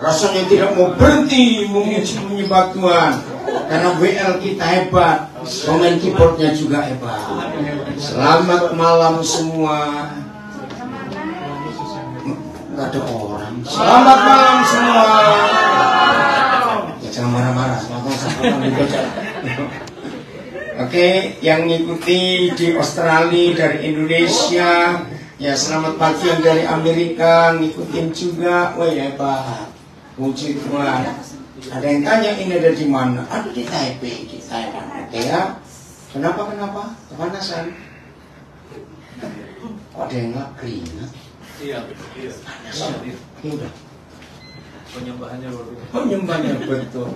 rasanya tidak mau berhenti memuji menyembah Tuhan karena WL kita hebat, pemain keyboardnya juga hebat. Selamat malam semua. Nggak ada orang. Selamat malam semua. Ya, jangan marah-marah. Oke, yang ngikuti di Australia dari Indonesia, ya selamat pagi yang dari Amerika ngikutin juga. Wah hebat. Puji Tuhan. Ada yang tanya ini ada di mana? Ada di Taipei, di Thailand. Oke ya. Kenapa? Kepanasan? Kok ada yang nggak keringat? Iya. Iya. Penyembahannya betul.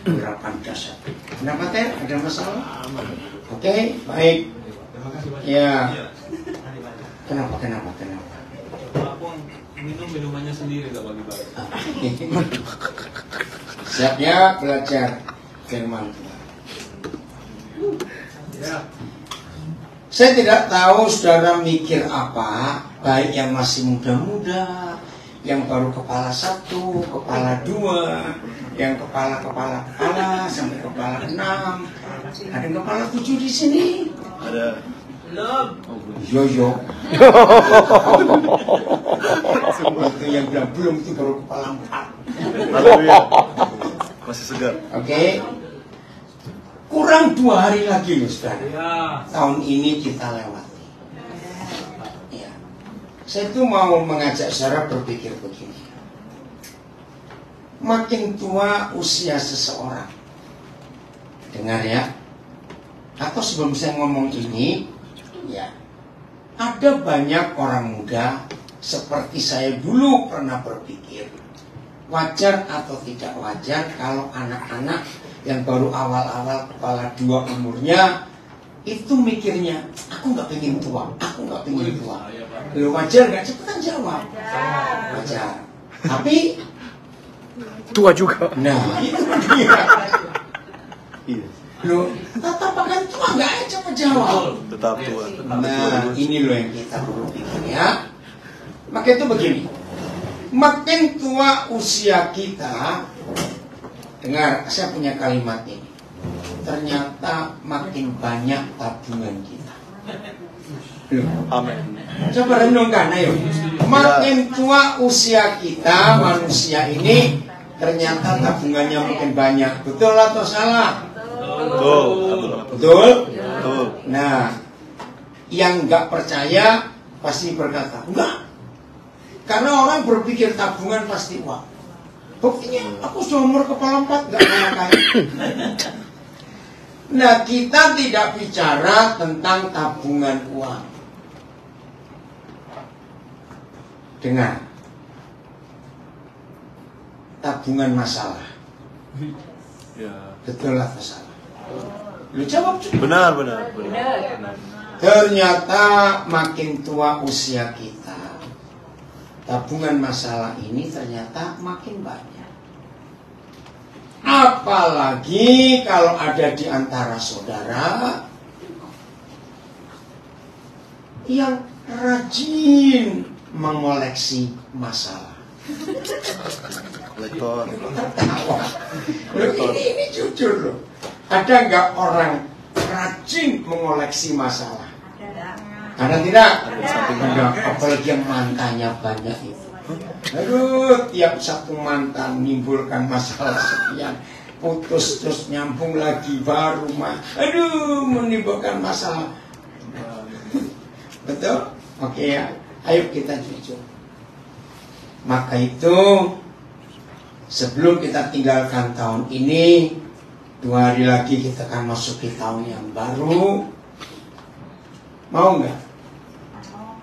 Gerakan dasar. Kenapa Teh? Ada masalah? Oke, baik. Ya. Kenapa? Aku minum minumannya sendiri gak bagi-bagi. Siap ya belajar firman Tuhan. Ya. Saya tidak tahu saudara mikir apa, baik yang masih muda-muda, yang baru kepala 1, kepala 2, yang kepala sampai kepala 6. Ada yang kepala 7 di sini? Ada. Yo. Itu yang belum itu baru kepala 4. Haleluya. Masih segar. Oke. Kurang 2 hari lagi loh saudara. Ya. Tahun ini kita lewati. Ya. Saya tuh mau mengajak saudara berpikir begini. Makin tua usia seseorang, dengar ya. Atau sebelum saya ngomong ini, ya, ada banyak orang muda seperti saya dulu pernah berpikir, wajar atau tidak wajar kalau anak-anak yang baru awal-awal kepala 2 umurnya itu mikirnya, aku nggak pengen tua. Lu wajar nggak? Cepetan jawab. Wajar. Tapi Tua juga. nah itu dia. Iya. Lu tatapan tua nggak? Coba jawab. Tetap tua. Nah ini loh yang kita perlu pikir ya. Maka itu begini, makin tua usia kita, dengar, saya punya kalimat ini. Ternyata makin banyak tabungan kita. Amin. Coba renungkan, ayo. Makin tua usia kita, manusia ini, ternyata tabungannya makin banyak. Betul atau salah? Betul? Nah, yang nggak percaya pasti berkata, enggak. Karena orang berpikir tabungan pasti uang. Buktinya aku seumur kepala 4 nggak kaya. Nah, kita tidak bicara tentang tabungan uang. Dengar, tabungan masalah. Ya. Betul atau salah? Lu jawab. Benar. Ternyata makin tua usia kita, tabungan masalah ini ternyata makin banyak. Apalagi kalau ada di antara saudara yang rajin mengoleksi masalah. Kolektor. Ini jujur loh. Ada nggak orang rajin mengoleksi masalah? Ada tidak? Ada. Apalagi yang mantannya banyak itu. Aduh, tiap satu mantan menimbulkan masalah sekian, putus terus nyambung lagi baru menimbulkan masalah. Betul? Oke ya. Ayo kita jujur. Maka itu sebelum kita tinggalkan tahun ini, 2 hari lagi kita akan masuki tahun yang baru. Mau nggak?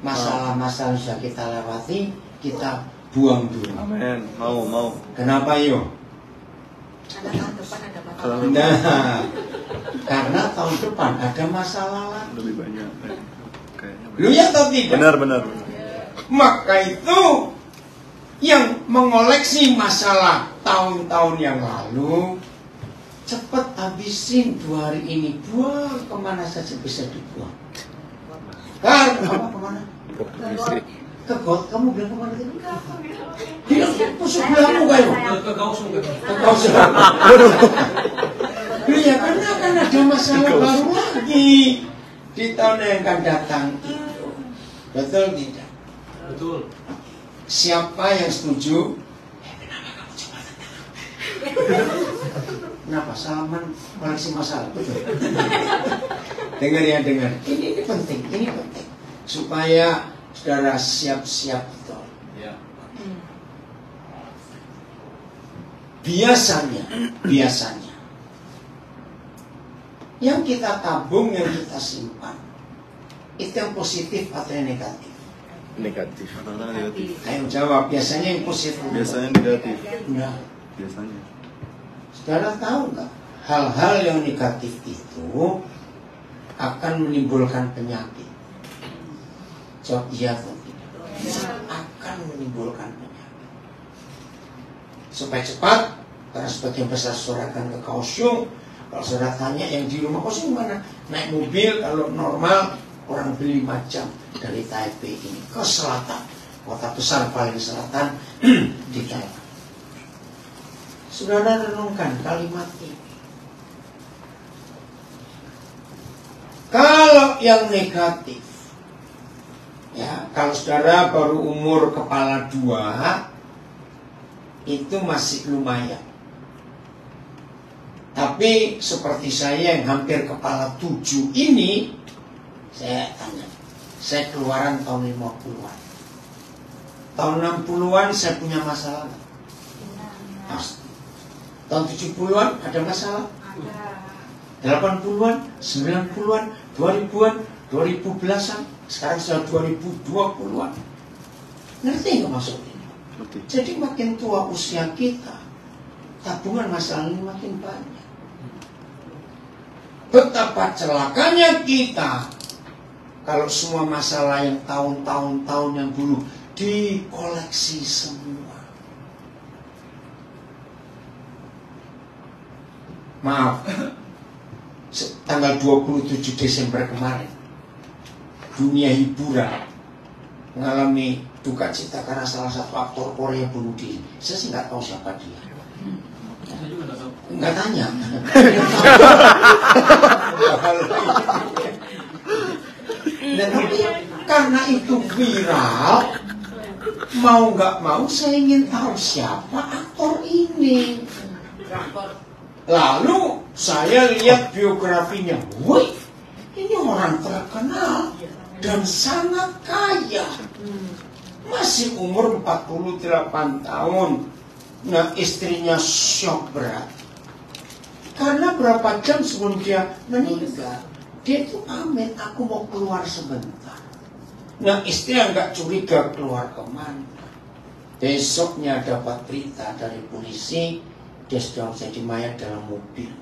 Masalah-masalah sudah kita lewati, kita buang dulu. Amin. Mau. Kenapa yuk? Nah, karena tahun depan ada masalah lagi. Lebih banyak. Lu ya atau tidak? Benar. Maka itu yang mengoleksi masalah tahun-tahun yang lalu, cepat habisin 2 hari ini. Buang kemana saja bisa dibuang. Kemana? Ke got, kamu bilang kemana tadi? Bilang ke sebelahmu kayu. Ke kaos mungkin. Ke kau iya, karena akan ada masalah baru lagi di tahun yang akan datang itu. Betul tidak? Betul. Siapa yang setuju? Kenapa kamu coba tentang? Kenapa? Salaman koleksi masalah. Betul. Dengar ya, dengar. Ini penting, ini penting. Supaya saudara siap-siap betul. Ya. Biasanya yang kita tabung, yang kita simpan, itu yang positif atau yang negatif? Negatif. Rata-rata negatif. Ayo jawab, biasanya yang positif. Biasanya negatif. Nah, Biasanya. saudara tahu nggak? Hal-hal yang negatif itu akan menimbulkan penyakit. Jawab iya atau tidak? Akan menimbulkan penyakit. Supaya cepat, karena sebagian besar saudara akan ke Kaohsiung. Kalau saudara tanya yang di rumah Kaohsiung mana? Naik mobil kalau normal orang beli 5 jam dari Taipei ini ke selatan, kota besar paling selatan di Taiwan. Saudara renungkan kalimat ini. Kalau yang negatif, ya, kalau saudara baru umur kepala 2, itu masih lumayan. Tapi seperti saya yang hampir kepala 7 ini, saya tanya, saya keluaran tahun 50-an. Tahun 60-an saya punya masalah. Pasti. Tahun 70-an ada masalah. 80-an, 90-an, 2000-an, 2010-an, sekarang sudah 2020-an. Ngerti nggak maksud ini? Jadi makin tua usia kita, tabungan masalah ini makin banyak. Betapa celakanya kita kalau semua masalah yang tahun-tahun yang dulu dikoleksi semua. Maaf, tanggal 27 Desember kemarin, dunia hiburan mengalami duka cita karena salah satu aktor Korea bunuh diri. Saya sih nggak tahu siapa dia. Saya juga nggak tahu. Nggak tanya. Dan tapi karena itu viral, mau nggak mau saya ingin tahu siapa aktor ini. Lalu saya lihat biografinya. Wih, ini orang terkenal dan sangat kaya. Masih umur 48 tahun. Nah, istrinya syok berat. Karena berapa jam sebelum dia meninggal, dia itu amin, aku mau keluar sebentar. Nah, istri nggak curiga keluar kemana. Besoknya dapat berita dari polisi, dia sedang jadi mayat dalam mobilnya.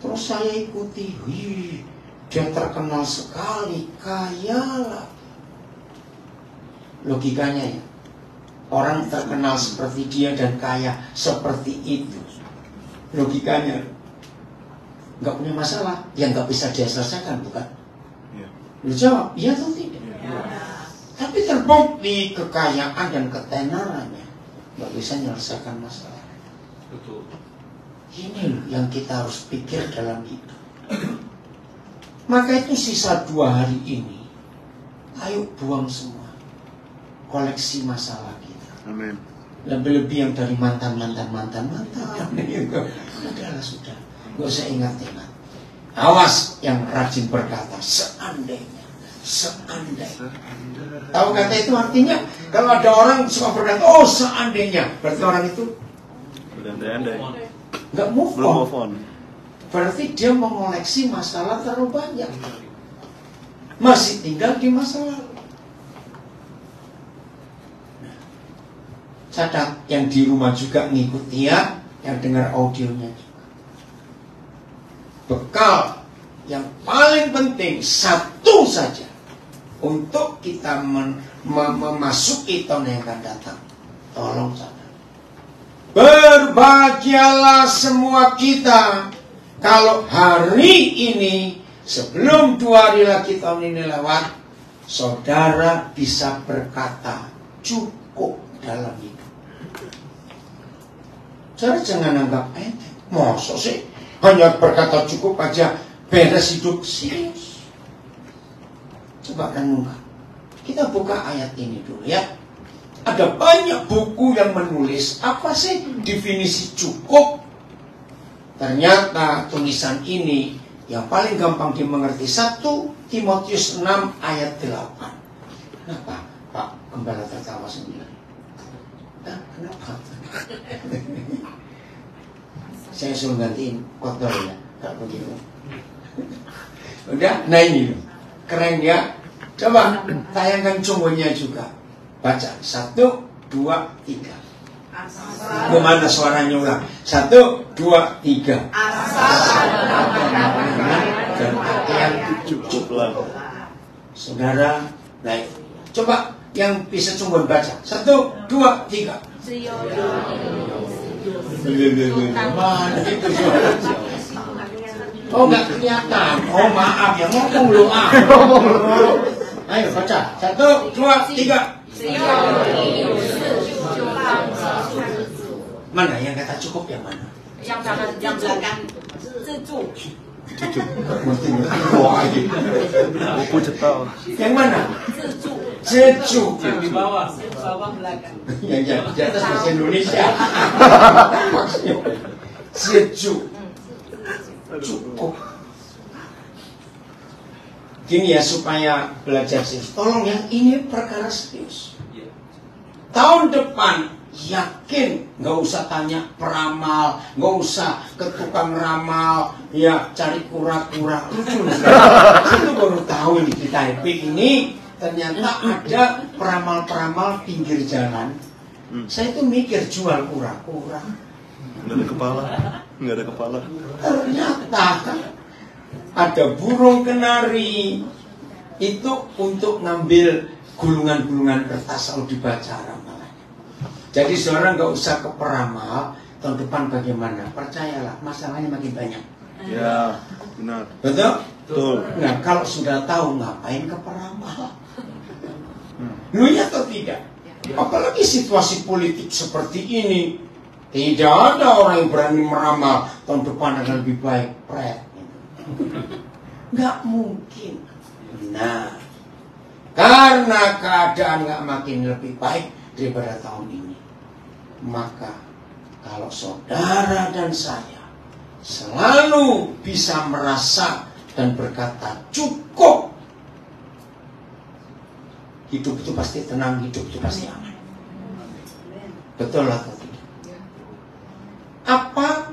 Terus saya ikuti, wih, dia terkenal sekali, kaya lah. Logikanya ya, orang terkenal seperti dia dan kaya seperti itu, logikanya nggak punya masalah, yang nggak bisa dia selesaikan, bukan? Ya. Lu jawab, iya atau tidak? Ya. Tapi terbukti kekayaan dan ketenarannya nggak bisa menyelesaikan masalah. Betul. Ini loh yang kita harus pikir dalam hidup. Maka itu sisa 2 hari ini, ayo buang semua koleksi masalah kita. Amin. Lebih-lebih yang dari mantan. Udahlah sudah, nggak usah ingat-ingat. Awas yang rajin berkata seandainya. Tahu kata itu artinya? Kalau ada orang suka berkata, oh seandainya, berarti orang itu Berandai-andai. nggak move Belum on. move on. Berarti dia mengoleksi masalah terlalu banyak. Masih tinggal di masa lalu. Catat yang di rumah juga ngikuti ya, yang dengar audionya juga. Bekal yang paling penting satu saja untuk kita memasuki tahun yang akan datang. Tolong catat. Berbahagialah semua kita kalau hari ini sebelum 2 hari lagi tahun ini lewat, saudara bisa berkata cukup dalam hidup. Saudara jangan anggap enteng. Masa sih hanya berkata cukup aja beres hidup? Serius. Coba renungkan. Kita buka ayat ini dulu ya. Ada banyak buku yang menulis apa sih definisi cukup. Ternyata tulisan ini yang paling gampang dimengerti 1 Timotius 6 ayat 8. Kenapa Pak Gembala tertawa sendiri? Kenapa? Saya suruh gantiin kotor ya, tak begitu. Udah, nah ini keren ya. Coba tayangkan sumbernya juga. Baca 1, 2, 3. Gimana suaranya ulang? 1, 2, 3. Dan pakaian Cukuplah. saudara naik. Coba yang bisa sumber baca. 1, 2, 3. Mana itu suara? Oh nggak kelihatan. Oh maaf ya, ngomong lu ah. Ayo baca. 1, 2, 3. Mana yang kata cukup yang mana? Yang belakang ziju. Buku cetak. Yang mana? Ziju. Jeju. Yang di bawah. Bawah belakang. Yang di atas bahasa Indonesia. Jeju. Cukup. Gini ya supaya belajar serius. Tolong yang ini perkara serius. Tahun depan yakin nggak usah tanya peramal, nggak usah ke tukang ramal, ya cari kura-kura. Itu baru tahu di kita ini ternyata ada peramal-peramal pinggir jalan. Saya itu mikir jual kura-kura. Nggak ada kepala. Nggak ada kepala. Ternyata ada burung kenari itu untuk ngambil gulungan-gulungan kertas lalu dibaca ramalannya. Jadi saudara nggak usah ke peramal. Tahun depan bagaimana? Percayalah, masalahnya makin banyak. Ya, benar. Betul? Betul. Nah, kalau sudah tahu ngapain ke peramal? Lu ya atau tidak? Apalagi situasi politik seperti ini, tidak ada orang yang berani meramal tahun depan akan lebih baik. Nggak mungkin. Nah, karena keadaan nggak makin lebih baik daripada tahun ini, maka kalau saudara dan saya selalu bisa merasa dan berkata cukup, hidup itu pasti tenang, hidup itu pasti aman. Betul atau tidak? Apa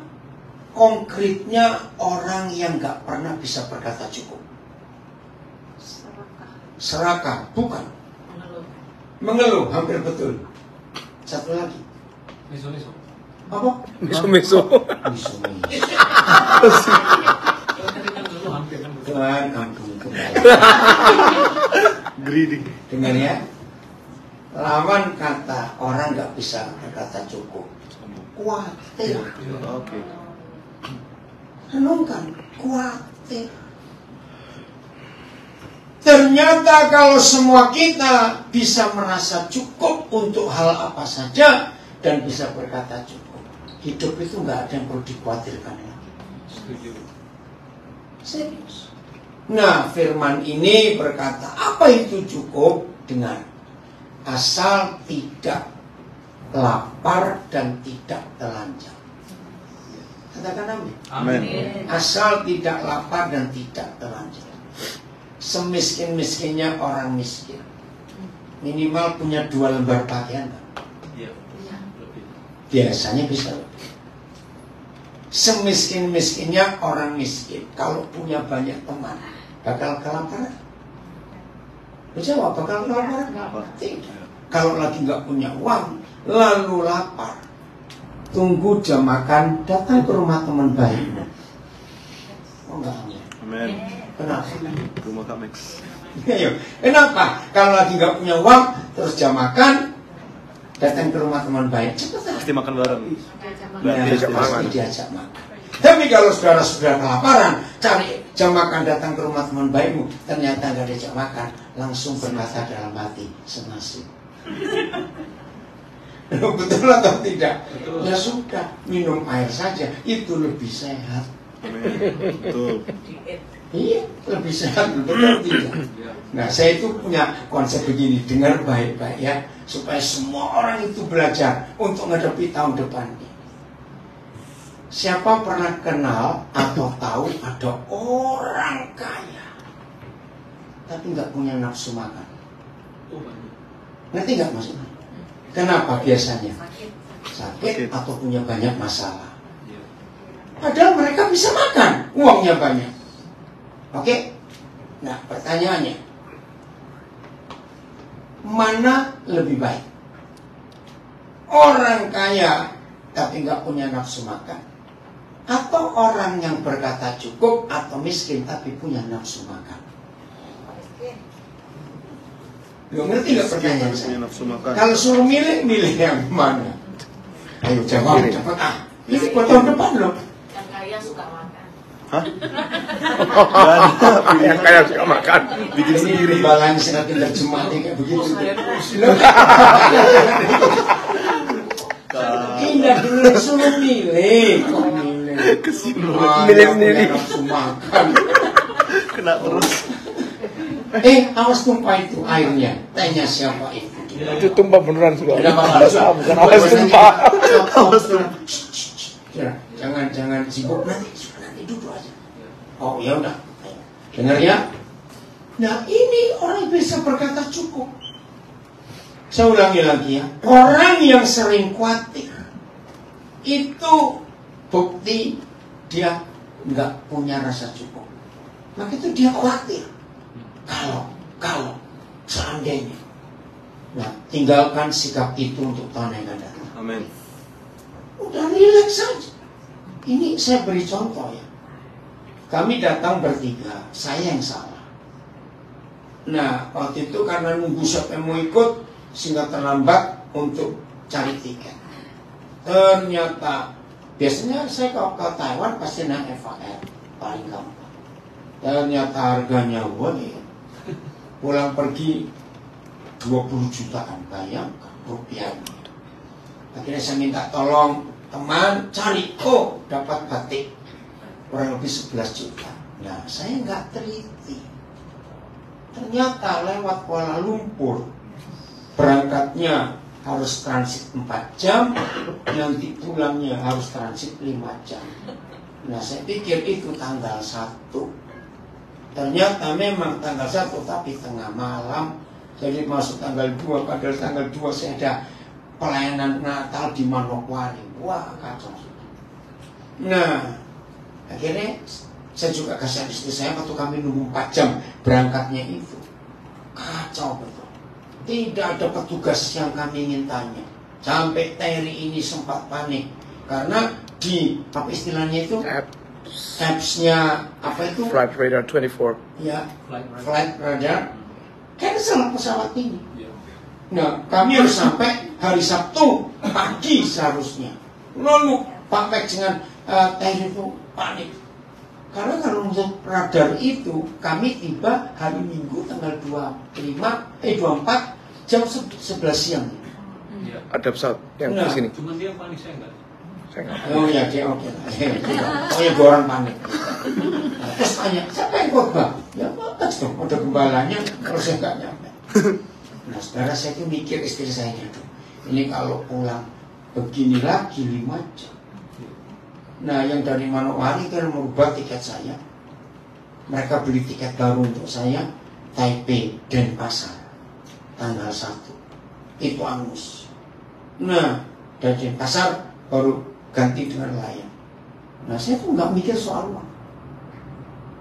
konkretnya orang yang nggak pernah bisa berkata cukup? Serakah, bukan. Mengeluh, hampir betul. Satu lagi. Miso-miso. Apa? Miso-miso. Tuhan ampun kembali. Greedy. Dengar ya. Lawan kata orang nggak bisa berkata cukup. Kuatir. Oke. Renungkan, kuatir. Ternyata kalau semua kita bisa merasa cukup untuk hal apa saja dan bisa berkata cukup, hidup itu nggak ada yang perlu dikhawatirkan lagi. Setuju. Serius. Nah, firman ini berkata, apa itu cukup? Dengan asal tidak lapar dan tidak telanjang. Katakan amin. Amin. Asal tidak lapar dan tidak telanjang. Semiskin-miskinnya orang miskin, minimal punya 2 lembar pakaian. Iya. Lebih. Biasanya bisa lebih. Semiskin-miskinnya orang miskin, kalau punya banyak teman, bakal kelaparan? Jawab, bakal kelaparan? Tidak. Kalau lagi nggak punya uang, lalu lapar, tunggu jam makan, datang ke rumah teman baikmu. Oh enggak, Amin. kenapa? Rumah Kak Max. Ayo, kenapa? Kalau lagi nggak punya uang, terus jam makan, datang ke rumah teman baik, cepat. Pasti makan bareng. Nah, diajak makan. pasti diajak makan. Tapi kalau saudara-saudara kelaparan, Jam makan datang ke rumah teman baikmu, ternyata nggak ada jam makan, langsung berkata dalam hati, senasib. Betul atau tidak? Betul. Ya sudah, minum air saja, itu lebih sehat. Betul. Iya, lebih sehat, betul atau tidak? Nah, saya itu punya konsep begini, dengar baik-baik ya, supaya semua orang itu belajar untuk menghadapi tahun depan ini. Siapa pernah kenal atau tahu ada orang kaya tapi nggak punya nafsu makan? Oh, banyak. Ngerti nggak maksudnya? Kenapa biasanya? Sakit. Sakit atau punya banyak masalah. Iya. Padahal mereka bisa makan, uangnya banyak. Oke? Nah, pertanyaannya, mana lebih baik? Orang kaya tapi nggak punya nafsu makan, atau orang yang berkata cukup atau miskin tapi punya nafsu makan? Lo ngerti nggak pertanyaan Punya saya? nafsu makan. Kalau suruh milih, milih yang mana? Ayo jawab cepat ah. Ini buat tahun depan loh. Yang kaya suka makan. Hah? Gak ada pilihan. Yang kaya suka makan. Bikin Ini sendiri. imbalan seratin terjemahnya kayak begitu. Indah dulu suruh milih. Kok milih? Milih sendiri. Nafsu makan. Kena terus. Awas tumpah itu airnya. Tanya siapa itu. Itu tumpah beneran sudah. Ada apa? Bukan awas tumpah. Awas tumpah. Jangan sibuk nanti duduk aja. Oh ya udah. Dengar ya. Nah ini orang bisa berkata cukup. Saya ulangi lagi ya. Orang yang sering khawatir itu bukti dia nggak punya rasa cukup. Maka itu dia khawatir. Kalau seandainya. Nah, tinggalkan sikap itu untuk tahun yang akan datang. Amin. Udah relax saja. Ini saya beri contoh ya. Kami datang bertiga, saya yang salah. Nah, waktu itu karena nunggu siapa yang mau ikut, sehingga terlambat untuk cari tiket. Ternyata, biasanya saya kalau ke Taiwan pasti naik FAR, paling gampang. Ternyata harganya, wah ya. Pulang pergi 20 jutaan, bayangkan rupiahnya. Akhirnya saya minta tolong teman cari, dapat batik kurang lebih 11 juta. Nah, saya nggak teliti. Ternyata lewat Kuala Lumpur, berangkatnya harus transit 4 jam, nanti pulangnya harus transit 5 jam. Nah, saya pikir itu tanggal 1. Ternyata memang tanggal 1 tapi tengah malam. Jadi masuk tanggal 2, padahal tanggal 2 saya ada pelayanan Natal di Manokwari. Wah, kacau. Nah, akhirnya saya juga kasih istri saya waktu kami nunggu 4 jam berangkatnya itu. Kacau betul. Tidak ada petugas yang kami ingin tanya. Sampai Terry ini sempat panik. Karena di, apa istilahnya itu? Apps-nya, apa itu? Flight Radar 24. Ya, Flight Radar. Cancel pesawat ini. Iya. Nah, kami harus sampai hari Sabtu pagi seharusnya. Lalu Pak Mek dengan Terry itu panik. Karena kalau untuk radar itu kami tiba hari Minggu tanggal 24 jam 11 siang. Iya. Ada pesawat yang Nah. di sini. Cuman dia panik, saya enggak. Saya nggak. Oh ya, oke. Pokoknya dua orang panik. Nah, terus tanya, siapa yang khotbah? Ya batas dong, ada gembalanya. Kalau saya nggak nyampe. Nah, saudara saya itu mikir istri saya itu. Ini kalau pulang begini lagi 5 jam. Nah, yang dari Manokwari kan merubah tiket saya. Mereka beli tiket baru untuk saya, Taipei Denpasar, tanggal 1. Itu angus. Nah, dari Denpasar baru ganti dengan Lion. Nah, saya tuh nggak mikir soal uang.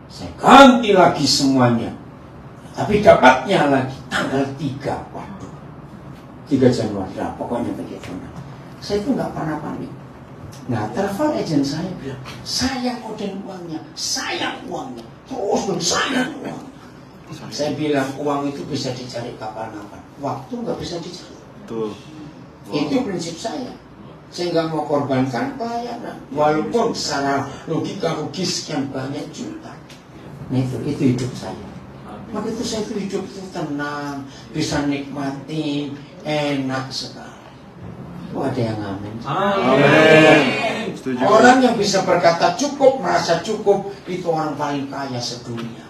Saya ganti lagi semuanya. Tapi dapatnya lagi tanggal 3. Waduh, 3 Januari. Nah, pokoknya begitu. Saya tuh nggak pernah panik. Nah, travel agent saya bilang, sayang Oden uangnya, sayang uangnya, terus dong sayang uangnya. Saya bilang uang itu bisa dicari kapan-kapan, waktu nggak bisa dicari. Tuh. Itu prinsip saya. Saya nggak mau korbankan pelayanan, walaupun secara logika rugi sekian banyak juta. Nah itu hidup saya. Maka itu saya hidup itu tenang, bisa nikmati, enak sekali. Ada yang amin. Amin. Setuju. Orang yang bisa berkata cukup, merasa cukup, itu orang paling kaya sedunia.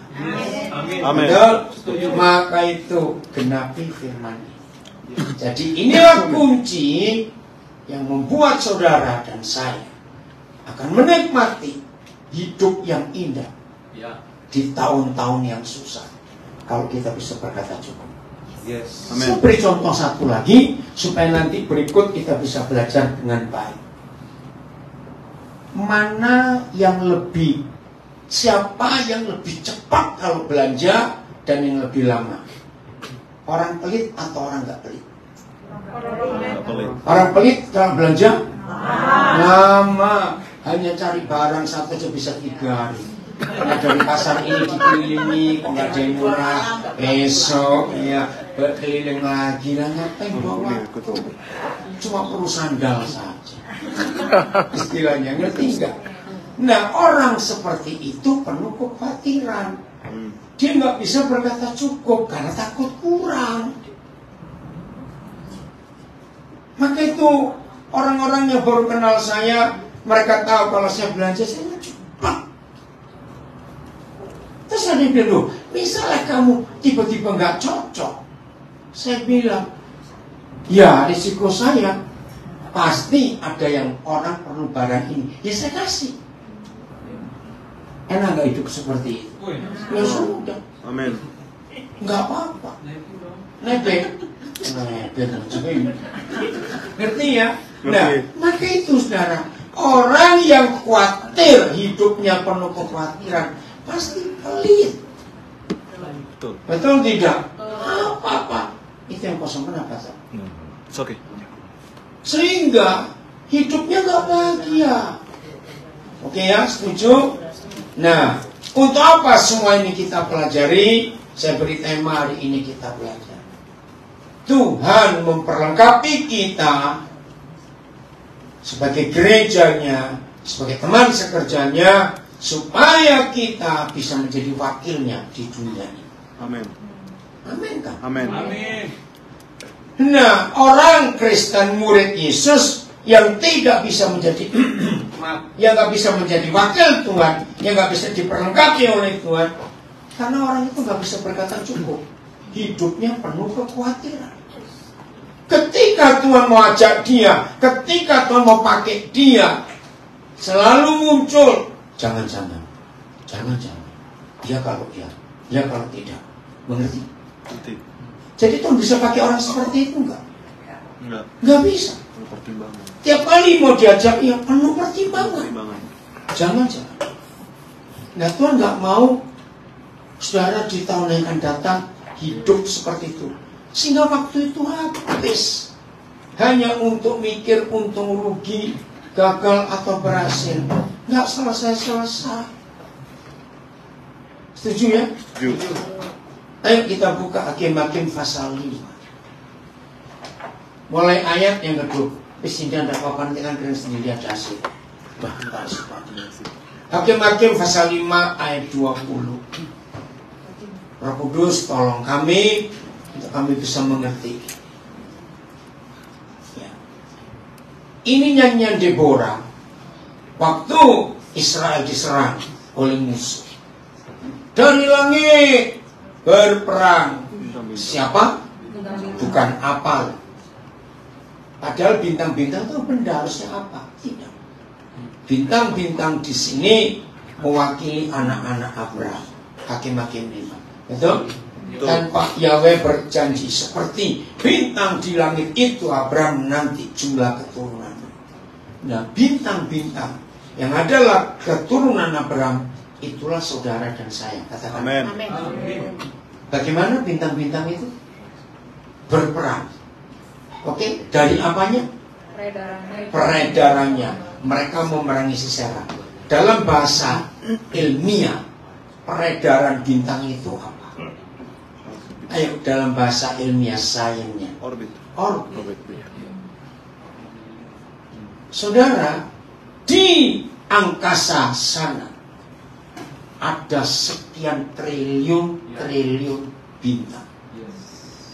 Amin. Betul? Maka itu genapi firman ini. Jadi inilah kunci yang membuat saudara dan saya akan menikmati hidup yang indah di tahun-tahun yang susah. Kalau kita bisa berkata cukup. Yes. Amin. Saya beri contoh satu lagi supaya nanti berikut kita bisa belajar dengan baik. Mana yang lebih, siapa yang lebih cepat kalau belanja dan yang lebih lama? Orang pelit atau orang nggak pelit? Orang pelit kalau belanja lama, hanya cari barang satu aja bisa 3 hari. Karena dari pasar ini dikelilingi, kok nggak ada yang murah. Besok ya berkeliling lagi, lah ngapain bawa? Cuma perlu sandal saja. Istilahnya, ngerti nggak? Nah, orang seperti itu penuh kekhawatiran. Dia nggak bisa berkata cukup karena takut kurang. Maka itu orang-orang yang baru kenal saya, mereka tahu kalau saya belanja saya cepat. Terus ada yang bilang, loh, misalnya kamu tiba-tiba nggak cocok, saya bilang, ya risiko saya pasti ada yang orang perlu barang ini, ya saya kasih. Enak nggak hidup seperti itu? Ya sudah. Amin. Nggak apa-apa. Nebeng. Ngerti ya? Nah, maka itu saudara, orang yang khawatir hidupnya penuh kekhawatiran pasti pelit. Betul. Betul tidak? Apa-apa. Itu yang kosong kenapa? It's okay. Sehingga hidupnya nggak bahagia. Oke ya, setuju? Nah, untuk apa semua ini kita pelajari? Saya beri tema hari ini kita belajar. Tuhan memperlengkapi kita sebagai gerejanya, sebagai teman sekerjanya, supaya kita bisa menjadi wakilnya di dunia ini. Amin. Amin kan? Amin. Nah, orang Kristen murid Yesus yang tidak bisa menjadi yang nggak bisa menjadi wakil Tuhan, yang nggak bisa diperlengkapi oleh Tuhan, karena orang itu nggak bisa berkata cukup, hidupnya penuh kekhawatiran. Ketika Tuhan mau ajak dia, ketika Tuhan mau pakai dia, selalu muncul jangan-jangan, dia kalau tidak, mengerti? Jadi Tuhan bisa pakai orang seperti itu enggak? Enggak bisa. Pertimbangan. Tiap kali mau diajak, ya penuh pertimbangan. Jangan. Nah, Tuhan nggak mau saudara di tahun yang akan datang hidup seperti itu, sehingga waktu itu habis hanya untuk mikir untung rugi, gagal atau berhasil, nggak selesai. Setuju ya? Setuju. Ayo kita buka Hakim-Hakim pasal 5. Mulai ayat yang kedua. Tidak apa-apa, nanti kan kalian sendiri ada hasil. Hakim-Hakim pasal 5 ayat 20. Roh Kudus tolong kami untuk kami bisa mengerti. Ya. Ini nyanyian Deborah waktu Israel diserang oleh musuh. Dari langit berperang. Siapa? Bukan Apal. Padahal bintang-bintang itu benda, harusnya apa? Tidak. Bintang-bintang di sini mewakili anak-anak Abraham. Hakim-Hakim 5. Betul? Dan Pak Yahweh berjanji seperti bintang di langit itu Abraham nanti jumlah keturunan. Nah, bintang-bintang yang adalah keturunan Abraham itulah saudara dan saya. Katakan Amin. Bagaimana bintang-bintang itu berperang? Oke, dari apanya? Peredarannya. Mereka memerangi Sisera. Dalam bahasa ilmiah, peredaran bintang itu apa? Ayo, dalam bahasa ilmiah sainsnya. Orbit. Saudara, di angkasa sana ada sekian triliun bintang.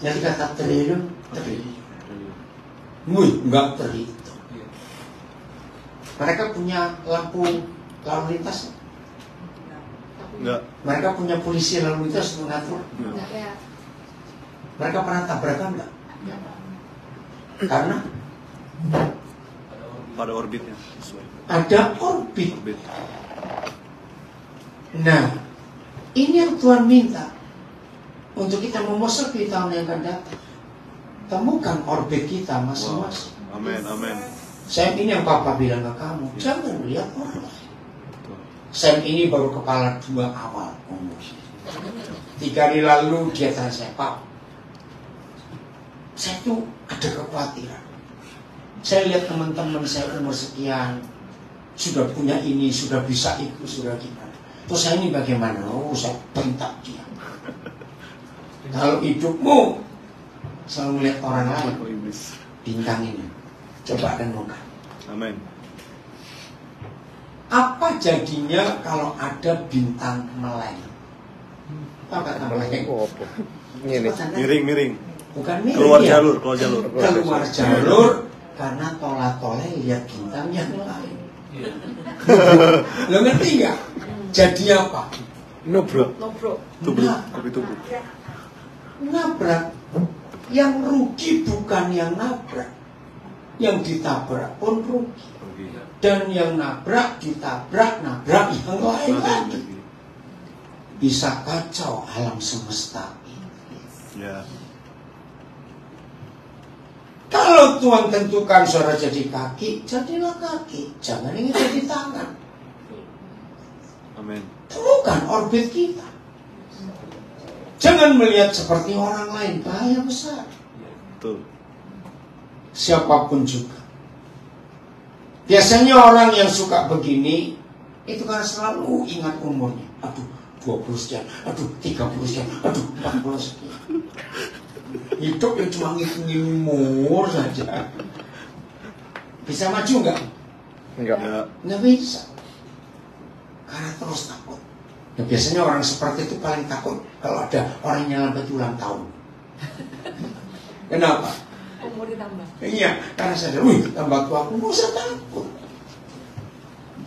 Nanti kata triliun. Wih, nggak terhitung. Mereka punya lampu lalu lintas? Enggak. Mereka punya polisi lalu lintas mengatur? Enggak ya. Mereka pernah tabrakan nggak? Karena Pada orbitnya sesuai. ada orbit. Orbit. Nah, ini yang Tuhan minta untuk kita memasuki tahun yang akan datang. Temukan orbit kita masing-masing. Amin, amin. Sam ini yang Papa bilang ke kamu, jangan lihat orang lain. Sam ini baru kepala 2 awal umur. 3 hari lalu dia tanya saya, Pak, saya tuh ada kekhawatiran. Saya lihat teman-teman saya umur sekian, sudah punya ini, sudah bisa itu, sudah gimana. Terus saya ini bagaimana? Oh, saya bentak dia. Kalau hidupmu selalu melihat orang lain, bintang ini, coba renungkan. Amin. Apa jadinya kalau ada bintang meleng? Apa kata meleng? Oh, apa? Ini. Miring. Bukan miring. Keluar ya. jalur. Keluar jalur karena tola-tola lihat bintang yang lain. Lo ngerti nggak? Jadi apa? No bro. Tubruk, kopi tubruk. Nabrak. Yang rugi bukan yang nabrak, yang ditabrak pun rugi. Dan yang nabrak ditabrak, nabrak yang lain lagi. Bisa kacau alam semesta ini. Ya. Kalau Tuhan tentukan saudara jadi kaki, jadilah kaki. Jangan ingin jadi tangan. Amin. Temukan orbit kita. Jangan melihat seperti orang lain, bahaya besar. Betul. Siapapun juga. Biasanya orang yang suka begini itu karena selalu ingat umurnya. Aduh, 20 sekian, aduh 30 sekian, aduh 40 sekian. Hidup yang cuma ngitungin umur saja. Bisa maju nggak? Enggak. Ya. Nggak bisa. Karena terus takut. Nah, biasanya orang seperti itu paling takut kalau ada orang yang lambat ulang tahun. Kenapa? Umur ditambah. Iya, karena sadar, wih, tambah tua aku nggak usah takut.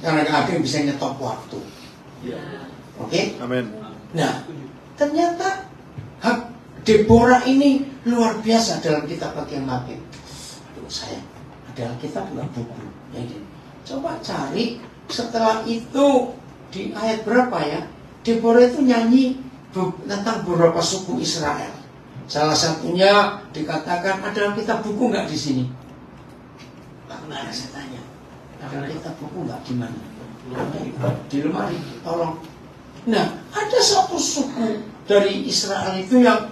Karena nggak ada yang bisa nyetop waktu. Oke? Amin. Nah, ternyata hak Deborah ini luar biasa dalam kitab bagian makin. Aduh, sayang, adalah kitab nggak buku. Jadi, coba cari setelah itu di ayat berapa ya? Deborah itu nyanyi tentang beberapa suku Israel. Salah satunya dikatakan ada kitab buku nggak di sini? Nggak ada, saya tanya. Ada kitab buku nggak di mana? Di lemari, tolong. Nah, ada satu suku dari Israel itu yang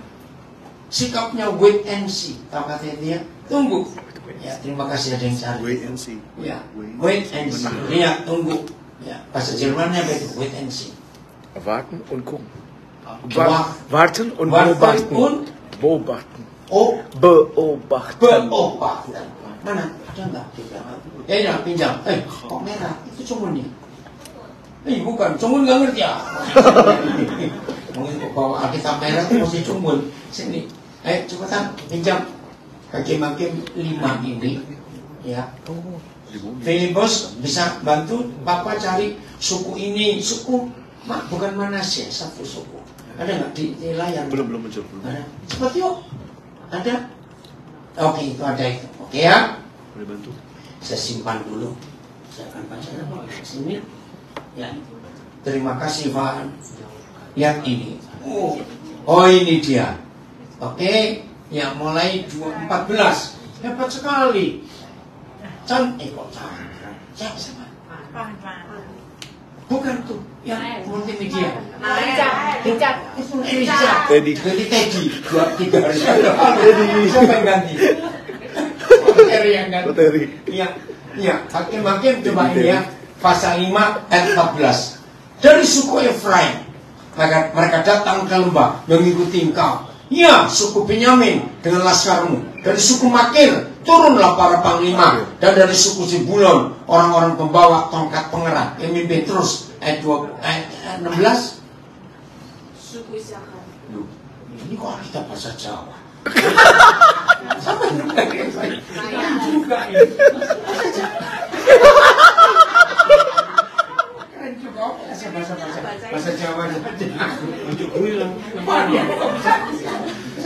sikapnya wait and see. Tahu katanya dia? Tunggu. Ya, terima kasih ada yang cari. Wait and see. Ya, wait and see. Lihat, tunggu. Ya, bahasa Jermannya apa itu? Wait and see. Warten und gucken. Wah. Warten und Warten beobachten. und Beobachten. Oh, Beobachten. beobachten. Mana? Ada nggak? Ya, pinjam. Kok merah? Itu cumunnya. Bukan, cumun nggak ngerti ya. Mungkin bawa Alkitab merah itu masih cumun. Sini. Cepetan pinjam. Hakim-hakim 5 ini. Ya. Filipus bisa bantu Papa cari suku ini, suku bukan Manasye, satu suku. Ada nggak di layar? Belum muncul. Ada. Cepat yuk. Ada. Oke, itu ada itu. Oke ya. Boleh bantu. Saya simpan dulu. Saya akan baca sini. Ya. Terima kasih Pak. Lihat ini. Oh ini dia. Oke. Ya mulai 14. Hebat sekali. Cantik kok cantik. Siapa? Bukan tuh yang multimedia. Richard. Itu Richard. Teddy. Jadi Teddy. 2-3 hari Teddy. Siapa yang ganti? Terry yang ganti. Terry. Iya. Hakim-hakim coba ini ya. Pasal 5 ayat 14. Dari suku Efraim mereka datang ke lembah mengikuti engkau. Ya, suku Benyamin dengan laskarmu. Dari suku Makir turunlah para panglima. Dan dari suku Zebulon orang-orang pembawa tongkat pengerat. Yang mimpin terus ayat ayat 16. Suku Isakar. Loh, ini kok kita bahasa Jawa? Sama juga ya, saya. Juga ya. Keren juga, oke, bahasa Jawa saja. Untuk gue lah. Bahasa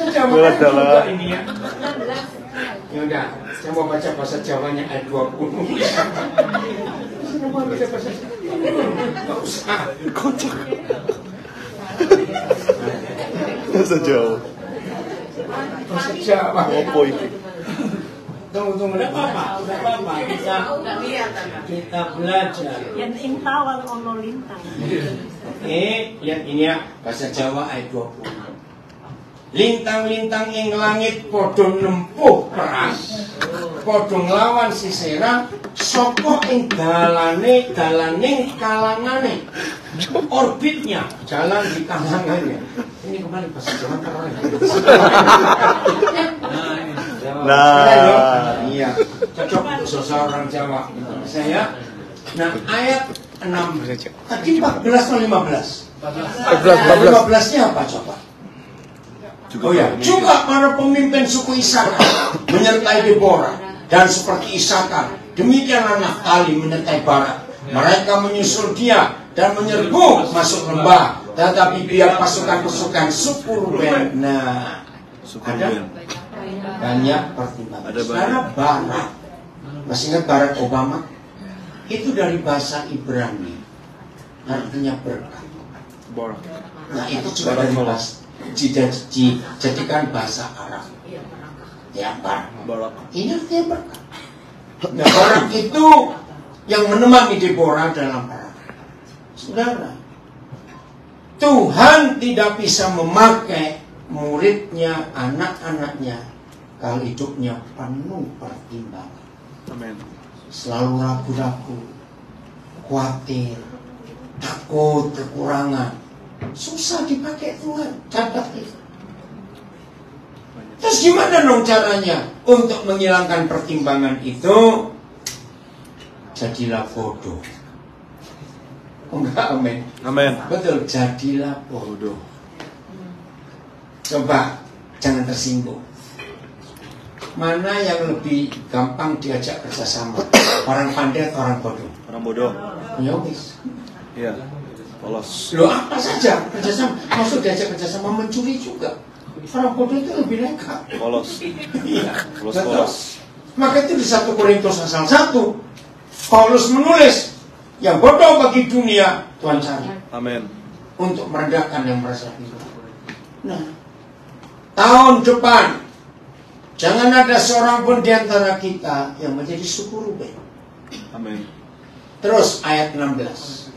Jawa Berat kan juga dalam. ini ya. 16. Ya udah, saya mau baca bahasa Jawanya ayat 20. Saya mau baca bahasa Jawa. Nggak usah. Kocak. Bahasa Jawa. Bahasa Jawa. Apa itu? Tunggu, udah apa-apa. Kita belajar. Yang intawal ono lintang. Oke, lihat ini ya, bahasa Jawa ayat 20. Lintang-lintang ing langit padha nempuh perang, padha nglawan Sisera saka ing dalaning kalangane. Orbitnya jalan di kalangannya. Ini kembali bahasa Jawa keren. Nah. Iya, cocok untuk seseorang Jawa. Saya. Nah, ayat 6. Tadi 14 atau 15? 15-nya apa coba? Oh ya, juga para pemimpin suku Isakar menyertai Deborah, dan seperti Isakar, demikianlah Naftali menyertai Barak. Mereka menyusul dia dan menyerbu masuk lembah, tetapi biar pasukan-pasukan suku Ruben. Nah, ada banyak pertimbangan. Ada Karena Barak, masih ingat Barack Obama? Itu dari bahasa Ibrani, artinya berkat. Barak. Nah, itu juga dari bahasa dijadikan bahasa Arab. Ya, Barak. Ini artinya berkat. Nah, Barak itu yang menemani Deborah dalam perang. Saudara, Tuhan tidak bisa memakai muridnya, anak-anaknya kalau hidupnya penuh pertimbangan. Amin. Selalu ragu-ragu, khawatir, takut kekurangan. Susah dipakai Tuhan, catat itu. Terus gimana dong caranya untuk menghilangkan pertimbangan itu? Jadilah bodoh. Oh enggak, amin. Amin. Betul, jadilah bodoh. Coba, jangan tersinggung. Mana yang lebih gampang diajak kerjasama? Orang pandai atau orang bodoh? Orang bodoh. Ya wis. Iya. Polos. Loh, apa saja kerjasama? Maksud diajak kerjasama mencuri juga. Orang bodoh itu lebih nekat. Polos. Iya. Polos. Maka itu di 1 Korintus pasal 1 Paulus menulis, yang bodoh bagi dunia Tuhan cari Amin. untuk merendahkan yang merasa pintar. Nah, tahun depan jangan ada seorang pun di antara kita yang menjadi suku Ruben. Amin. Terus ayat 16.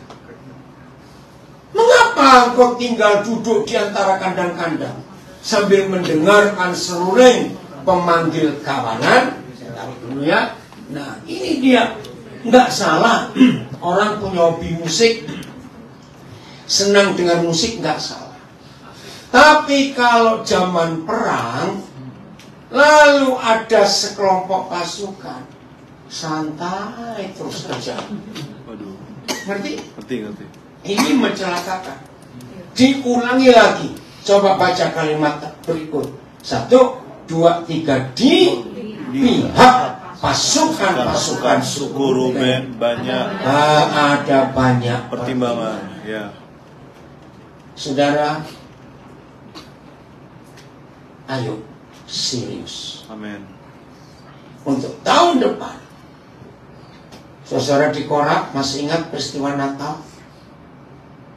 Mengapa engkau tinggal duduk di antara kandang-kandang sambil mendengarkan seruling pemanggil kawanan? Saya taruh dulu ya. Nah, ini dia. Nggak salah. Orang punya hobi musik, senang dengar musik, nggak salah. Tapi kalau zaman perang, lalu ada sekelompok pasukan, santai terus saja. Waduh. Ngerti? Ngerti. Ini mencelakakan. Diulangi lagi. Coba baca kalimat berikut. 1, 2, 3. Di pihak pasukan suku Ruben banyak ada banyak pertimbangan. Ya. Saudara, ayo serius. Amin. Untuk tahun depan, saudara di Korak masih ingat peristiwa Natal?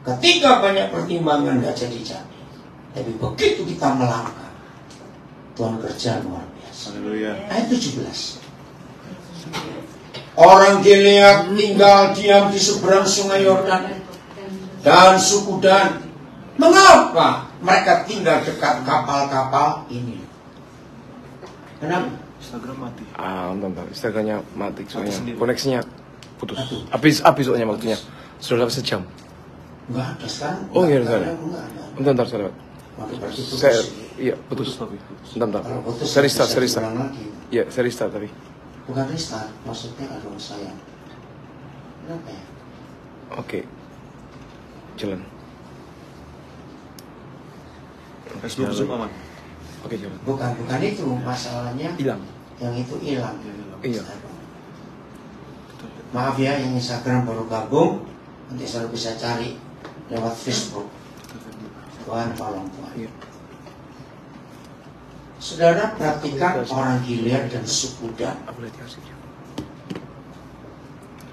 Ketika banyak pertimbangan nggak jadi-jadi, tapi begitu kita melangkah, Tuhan kerja luar biasa. Haleluya. Ayat 17. Orang Gilead tinggal diam di seberang sungai Yordan dan suku Dan. Mengapa mereka tinggal dekat kapal-kapal ini? Kenapa? Instagram mati. Bentar. Instagramnya mati soalnya. sendiri. Koneksinya putus. Aduh. Habis soalnya waktunya. Sudah sejam. Enggak ada sekarang. Oh iya, Enggak ada. ada. Bentar, saya lewat. Berarti putus. Saya, iya, putus. Tapi. Bentar. Kalau putus, Saya restart, bisa saya restart. diulang lagi. Iya, saya restart tapi. Bukan restart, maksudnya aduh sayang. Kenapa ya? Oke. Jalan. Facebook Zoom aman. Oke, jalan. Bukan itu masalahnya. Hilang. Yang itu hilang. Iya. Maaf ya, yang Instagram baru gabung, nanti selalu bisa cari lewat Facebook. Tuhan tolong Tuhan. Iya. Saudara perhatikan orang Gilead dan suku Dan. Aku lihat kasih.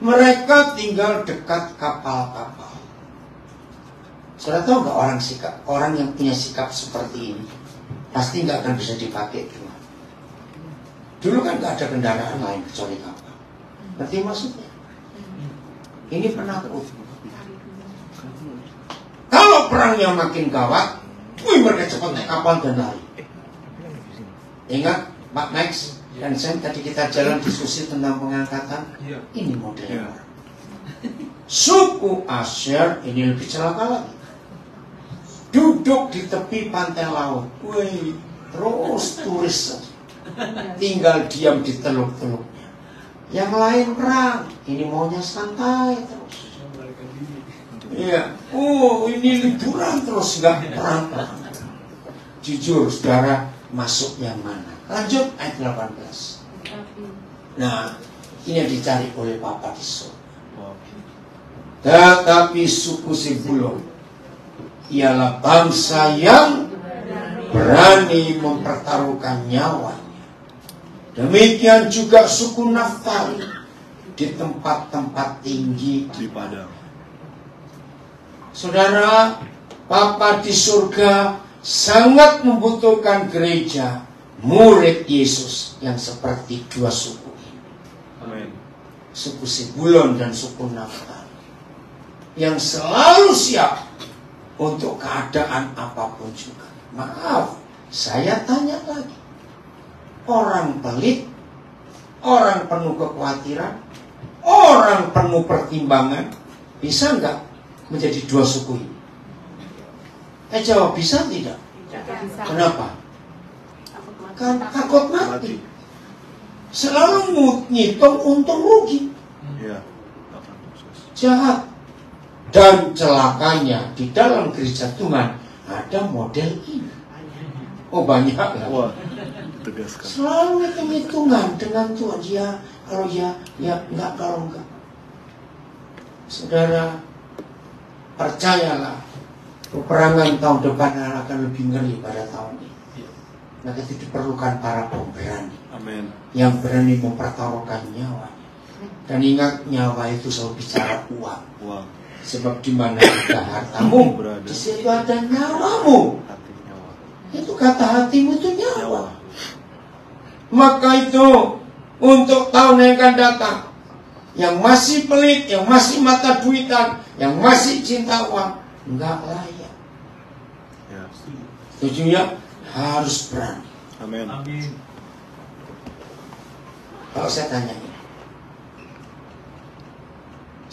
Mereka tinggal dekat kapal-kapal. Saudara tahu nggak orang yang punya sikap seperti ini pasti nggak akan bisa dipakai Tuhan. Dulu kan nggak ada kendaraan lain kecuali kapal. Ngerti maksudnya? Ini penakut. Kalau perangnya makin gawat, mereka cepat naik kapal dan lari. Ingat Pak Max dan Sam tadi kita jalan diskusi tentang pengangkatan. Ini modelnya. Suku Asher ini lebih celaka lagi. Duduk di tepi pantai laut. Wih, terus turis saja. Tinggal diam di teluk-teluknya. Yang lain perang, ini maunya santai terus. Iya, ini liburan terus nggak perang. Jujur, saudara masuk yang mana? Lanjut ayat 18. Nah, ini yang dicari oleh Papa di surga. Tetapi suku Zebulon ialah bangsa yang berani mempertaruhkan nyawanya. Demikian juga suku Naftali di tempat-tempat tinggi Di padang. Saudara, Papa di surga sangat membutuhkan gereja murid Yesus yang seperti dua suku ini. Amin. Suku Zebulon dan suku Naftali yang selalu siap untuk keadaan apapun juga. Maaf, saya tanya lagi. Orang pelit, orang penuh kekhawatiran, orang penuh pertimbangan, bisa nggak menjadi dua suku ini? Jawab bisa tidak? Kenapa? Kan takut mati. Selalu ngitung untung rugi. Iya. Jahat. Dan celakanya di dalam gereja Tuhan ada model ini. Oh banyak lah. Wah, tegaskan. Selalu hitung-hitungan dengan Tuhan. Ya, kalau ya enggak, kalau enggak. Saudara, percayalah, peperangan tahun depan akan lebih ngeri pada tahun ini. Maka itu diperlukan para pemberani. Amin. Yang berani mempertaruhkan nyawa. Dan ingat, nyawa itu selalu bicara uang. Wah, Sebab di mana ada hartamu, berada. di situ ada nyawamu. hati nyawa. Itu kata hatimu itu nyawa. Maka itu untuk tahun yang akan datang, yang masih pelit, yang masih mata duitan, yang masih cinta uang, enggak layak. Ya. Setuju ya? Harus berani. Amin. Amin. Kalau saya tanya ini,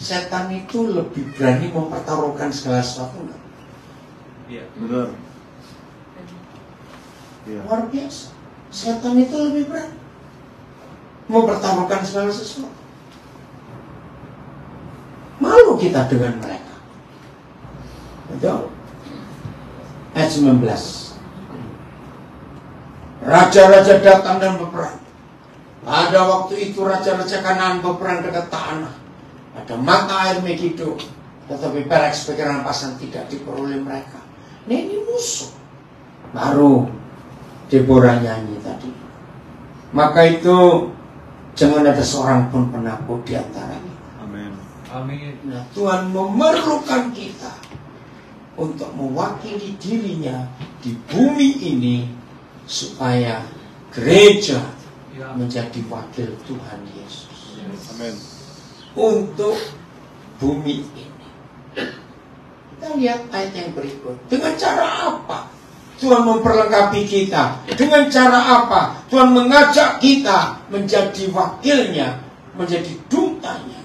setan itu lebih berani mempertaruhkan segala sesuatu enggak? Iya. Benar. Iya. Luar biasa. Setan itu lebih berani mempertaruhkan segala sesuatu. Malu kita dengan mereka. Betul. Ayat 19. Raja-raja datang dan berperang. Pada waktu itu raja-raja Kanaan berperang dekat tanah. Ada mata air Megido. Tetapi perak sebagai rampasan tidak diperoleh mereka. Ini musuh. Baru Deborah nyanyi tadi. Maka itu jangan ada seorang pun penakut di antara kita. Amin. Amin. Nah, Tuhan memerlukan kita untuk mewakili dirinya di bumi ini supaya gereja Ya. menjadi wakil Tuhan Yesus Amin. untuk bumi ini. Kita lihat ayat yang berikut. Dengan cara apa Tuhan memperlengkapi kita? Dengan cara apa Tuhan mengajak kita menjadi wakilnya, menjadi dutanya?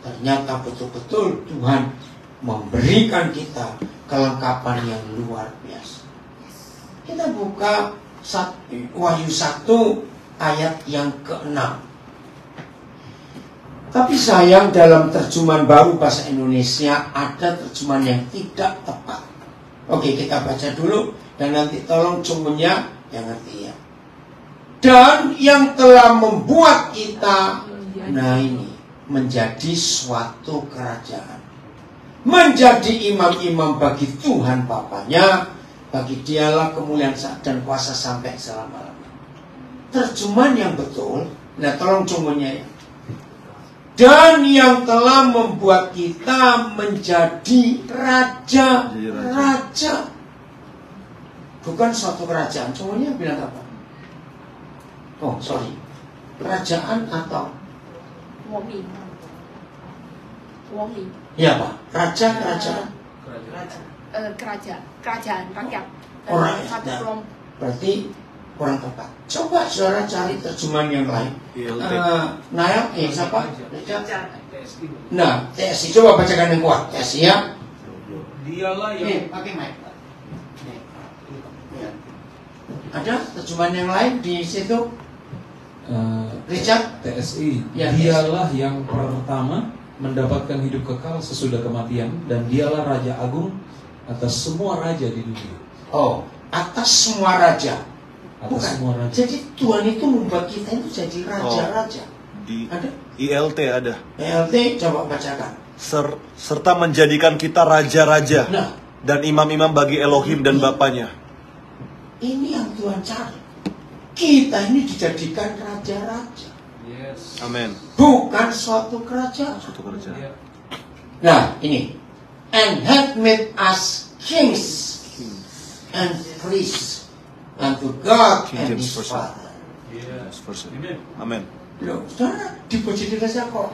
Ternyata betul-betul Tuhan memberikan kita kelengkapan yang luar biasa. Kita buka Wahyu 1 ayat yang ke-6. Tapi sayang dalam terjemahan baru bahasa Indonesia ada terjemahan yang tidak tepat. Oke, kita baca dulu dan nanti tolong cumunya yang ngerti ya. Dan yang telah membuat kita, nah ini, menjadi suatu kerajaan, menjadi imam-imam bagi Tuhan Bapanya, bagi Dialah kemuliaan dan kuasa sampai selama-lamanya. Terjemahan yang betul, nah tolong cumunya ya. Dan yang telah membuat kita menjadi raja-raja. Bukan suatu kerajaan. Cumunya bilang apa? Oh, sorry. Kerajaan atau? Wong Li. Ya Pak. Raja-kerajaan. Kerajaan rakyat. Orang. Satu Nah, kelompok. berarti kurang tepat. Coba saudara cari terjemahan yang lain. ILT. Nael, siapa? Nah, TSI. Coba bacakan yang kuat. TSI ya. Dialah yang Pakai mic. Ada terjemahan yang lain di situ? Richard? TSI. Ya, Dialah yang pertama mendapatkan hidup kekal sesudah kematian, dan dialah Raja Agung atas semua raja di dunia. Oh, atas semua raja. Atas Bukan. semua raja. Jadi Tuhan itu membuat kita itu jadi raja-raja. Di Ada? ILT ada. PLT coba bacakan. Serta menjadikan kita raja-raja Nah, dan imam-imam bagi Elohim dan Bapanya. ini yang Tuhan cari. Kita ini dijadikan raja-raja, yes. Amin. bukan suatu kerajaan. Suatu kerajaan. Ya. Nah, ini. And hath made us kings and priests unto God King and James His Version. Father. Yes. Yes, verse. Amen. Amin. Loh, saudara dipuji di raja kok.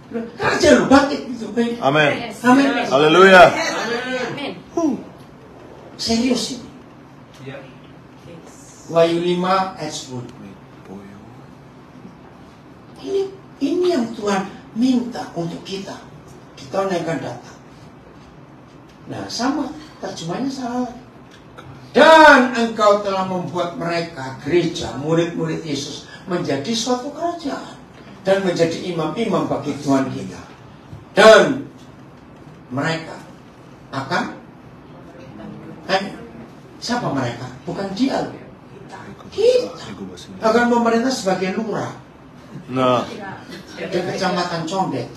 Loh, raja lu bangkit gitu. Amin. Yes. Amin. Yes. Haleluya. Amin. Serius ini. Ya. Wahyu 5 ayat 10. Ini yang Tuhan minta untuk kita di tahun yang akan datang. Nah, sama terjemahnya salah. Dan engkau telah membuat mereka gereja, murid-murid Yesus, menjadi suatu kerajaan dan menjadi imam-imam bagi Tuhan kita. Dan mereka akan siapa mereka? Bukan dia loh. Kita akan memerintah sebagai lurah Nah, di kecamatan Condet.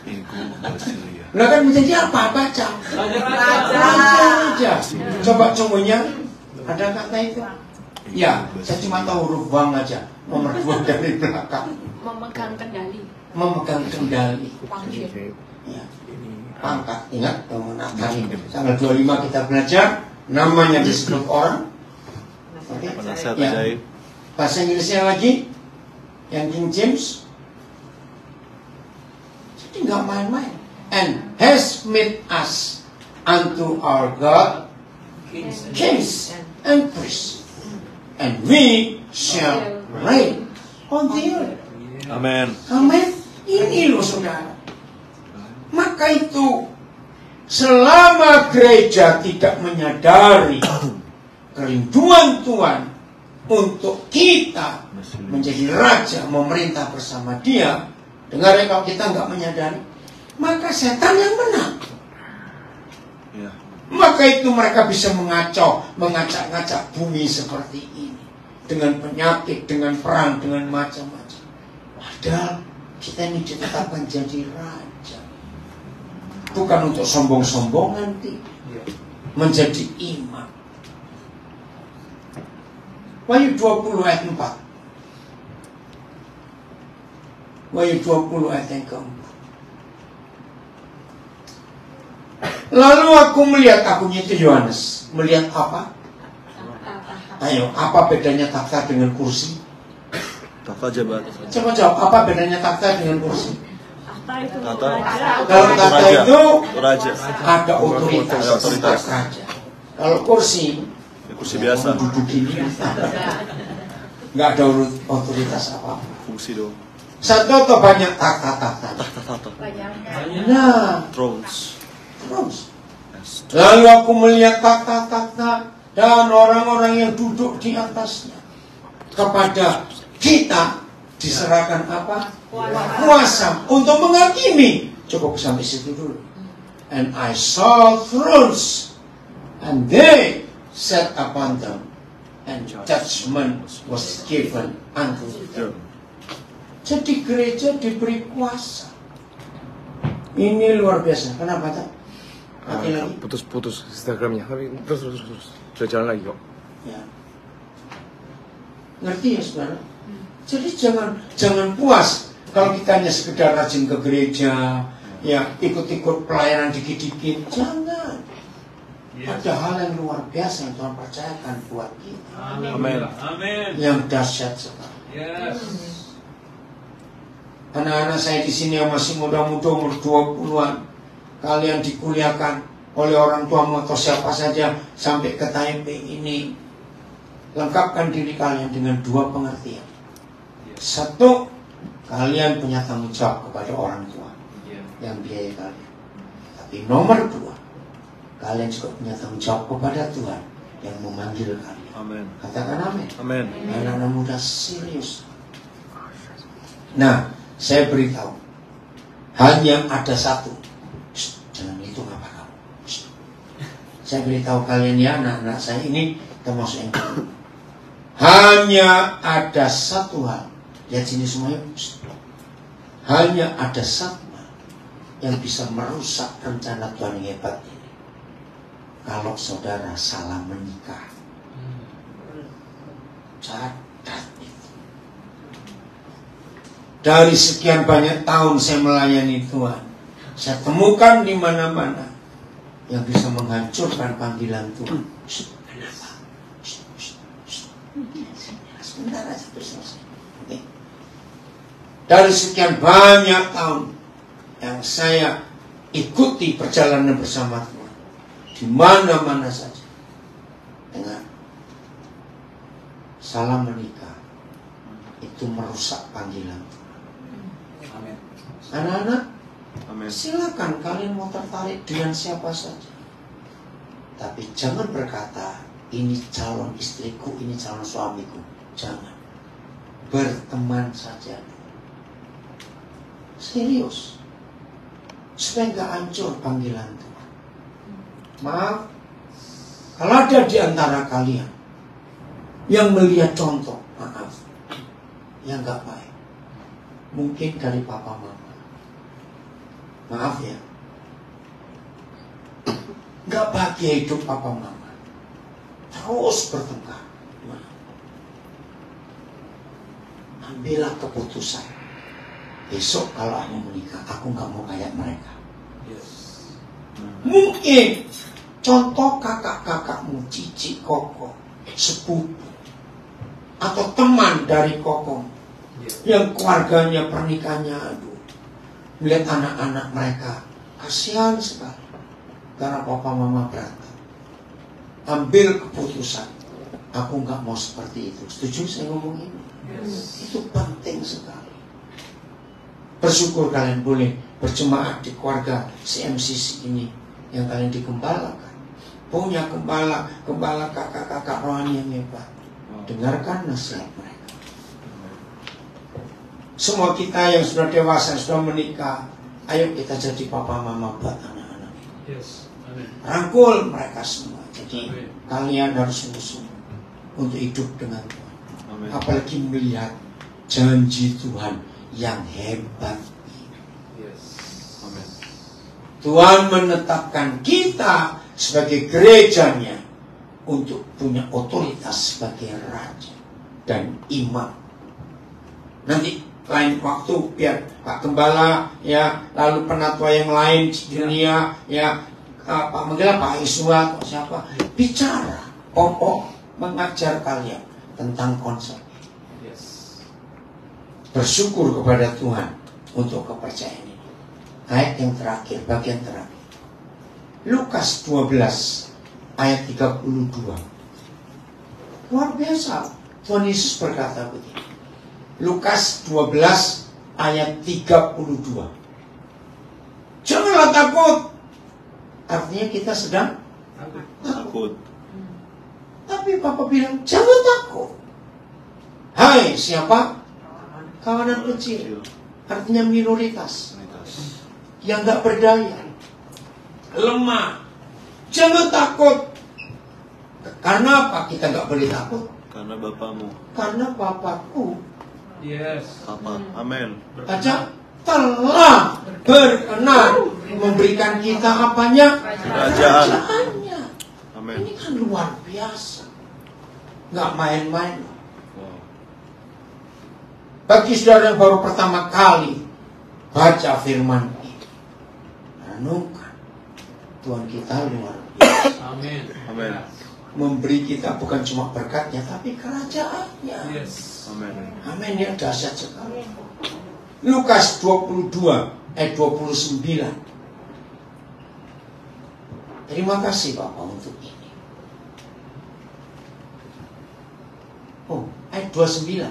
Ego Basilia. Lah kan menjadi apa? Baca. Raja. Coba cumunya. Ada kata itu? Ya, saya cuma tahu huruf bang aja. Nomor 2 dari belakang. Memegang kendali. Memegang kendali. Panggil. Ya. Pangkat. Ingat teman-teman. Tanggal 25 kita belajar. Namanya disebut orang. Oke. Penasihat Ya. ajaib. Bahasa Inggrisnya lagi. Yang King James. Jadi nggak main-main. And has made us unto our God kings and priests, and we shall reign on the earth. Amin. Amin. Ini loh saudara. Maka itu selama gereja tidak menyadari kerinduan Tuhan untuk kita menjadi raja, memerintah bersama Dia, dengar ya, kalau kita nggak menyadari, maka setan yang menang. Ya. Maka itu mereka bisa mengacau, mengacak-ngacak bumi seperti ini, dengan penyakit, dengan perang, dengan macam-macam. Padahal kita ini ditetapkan jadi raja, bukan untuk sombong-sombongan, menjadi imam. Wahyu 20 ayat 4. Wahyu 20 ayat yang keempat. Lalu aku melihat, akunya itu Yohanes, melihat apa? Ayo, apa bedanya takhta dengan kursi? Tata jabat. Coba jawab, apa bedanya takhta dengan kursi? Tahta itu Tahta. raja. Kalau takhta itu Raja. ada otoritas, Ada otoritas. raja. Kalau kursi, Ya, kursi biasa. duduk gini, nggak ada otoritas apa-apa. Fungsi dong. Satu atau banyak takhta-takhta? Tata. Banyak. Nah, Thrones. terus. Yes. Lalu aku melihat takhta-takhta dan orang-orang yang duduk di atasnya. Kepada kita diserahkan apa? Kuasa untuk menghakimi. Cukup sampai situ dulu. And I saw thrones, and they sat upon them, and judgment was given unto them. Jadi gereja diberi kuasa. Ini luar biasa. Kenapa tak? Mati lagi. Putus-putus Instagramnya. Tapi terus. Sudah jalan lagi kok. Ya. Ngerti ya saudara? Jadi jangan puas kalau kita hanya sekedar rajin ke gereja, ya ikut-ikut pelayanan dikit-dikit. Jangan. Ada hal yang luar biasa yang Tuhan percayakan buat kita. Amin. Amin. Yang dahsyat sekali. Yes. Anak-anak saya di sini yang masih muda-muda umur 20-an, kalian dikuliakan oleh orang tuamu atau siapa saja sampai ke Taipei ini. Lengkapkan diri kalian dengan dua pengertian. Satu, kalian punya tanggung jawab kepada orang tua yang biayai kalian. Tapi nomor dua, kalian juga punya tanggung jawab kepada Tuhan yang memanggil kalian. Amin. Katakan amin. Amin. Anak-anak muda serius. Nah, saya beritahu, hanya ada satu. Shh, jangan itu apa kamu. Shh. Saya beritahu kalian ya, anak-anak saya ini termasuk yang kedua. Hanya ada satu hal. Lihat sini semuanya. Shh. Hanya ada satu hal yang bisa merusak rencana Tuhan yang hebat ini. Kalau saudara salah menikah. Catat itu. Dari sekian banyak tahun saya melayani Tuhan, saya temukan di mana-mana yang bisa menghancurkan panggilan Tuhan. Sebentar aja selesai. Dari sekian banyak tahun yang saya ikuti perjalanan bersama Tuhan, di mana-mana saja, dengar, salah menikah itu merusak panggilan Tuhan. Anak-anak, Amin. silakan kalian mau tertarik dengan siapa saja, tapi jangan berkata ini calon istriku, ini calon suamiku. Jangan. Berteman saja. Serius, supaya nggak hancur panggilan Tuhan. Maaf, kalau ada di antara kalian yang melihat contoh, maaf, yang nggak baik, mungkin dari papa mama. Maaf ya, nggak bahagia hidup papa mama, terus bertengkar. Ambillah keputusan. Besok kalau aku menikah, aku nggak mau kayak mereka. Mungkin contoh kakak-kakakmu, cici koko, sepupu, atau teman dari koko yang keluarganya pernikahannya, aduh, melihat anak-anak mereka kasihan sekali karena papa mama berantem. Ambil keputusan, aku nggak mau seperti itu. Setuju saya ngomong ini? Itu penting sekali. Bersyukur kalian boleh berjemaat di keluarga CMCC ini yang kalian digembalakan, punya gembala kakak-kakak rohani yang hebat. Dengarkan nasihat mereka. Semua kita yang sudah dewasa, sudah menikah, ayo kita jadi papa mama buat anak-anak. Yes. Amin. Rangkul mereka semua. Jadi Amin. kalian harus sungguh-sungguh untuk hidup dengan Tuhan. Amin. Apalagi melihat janji Tuhan yang hebat. Yes. Amin. Tuhan menetapkan kita sebagai gerejanya untuk punya otoritas sebagai raja dan imam. Nanti lain waktu biar Pak Gembala ya, lalu penatua yang lain di dunia ya, Pak Menggila, Pak Iswa atau siapa bicara, mengajar kalian tentang konsep. Yes. Bersyukur kepada Tuhan untuk kepercayaan ini. Ayat yang terakhir, bagian terakhir, Lukas 12 ayat 32. Luar biasa. Tuhan Yesus berkata begini. Lukas 12 ayat 32. Janganlah takut. Artinya kita sedang takut. Tapi Papa bilang jangan takut. Hai siapa? Kawanan kecil. Artinya minoritas. Yang nggak berdaya. Lemah. Jangan takut. Karena apa kita nggak boleh takut? Karena Bapamu. Karena Bapakku Yes. Apa? Amin. aja telah berkenan memberikan kita apanya? Kerajaannya. Amin. Ini kan luar biasa. Nggak main-main. Wow. Bagi saudara yang baru pertama kali baca firman ini, renungkan, Tuhan kita luar biasa. Amin. Amin. Memberi kita bukan cuma berkatnya, tapi kerajaannya. Yes. Amin. Amin, yang dahsyat sekali. Lukas 22 ayat 29. Terima kasih Bapak untuk ini. Oh, ayat 29.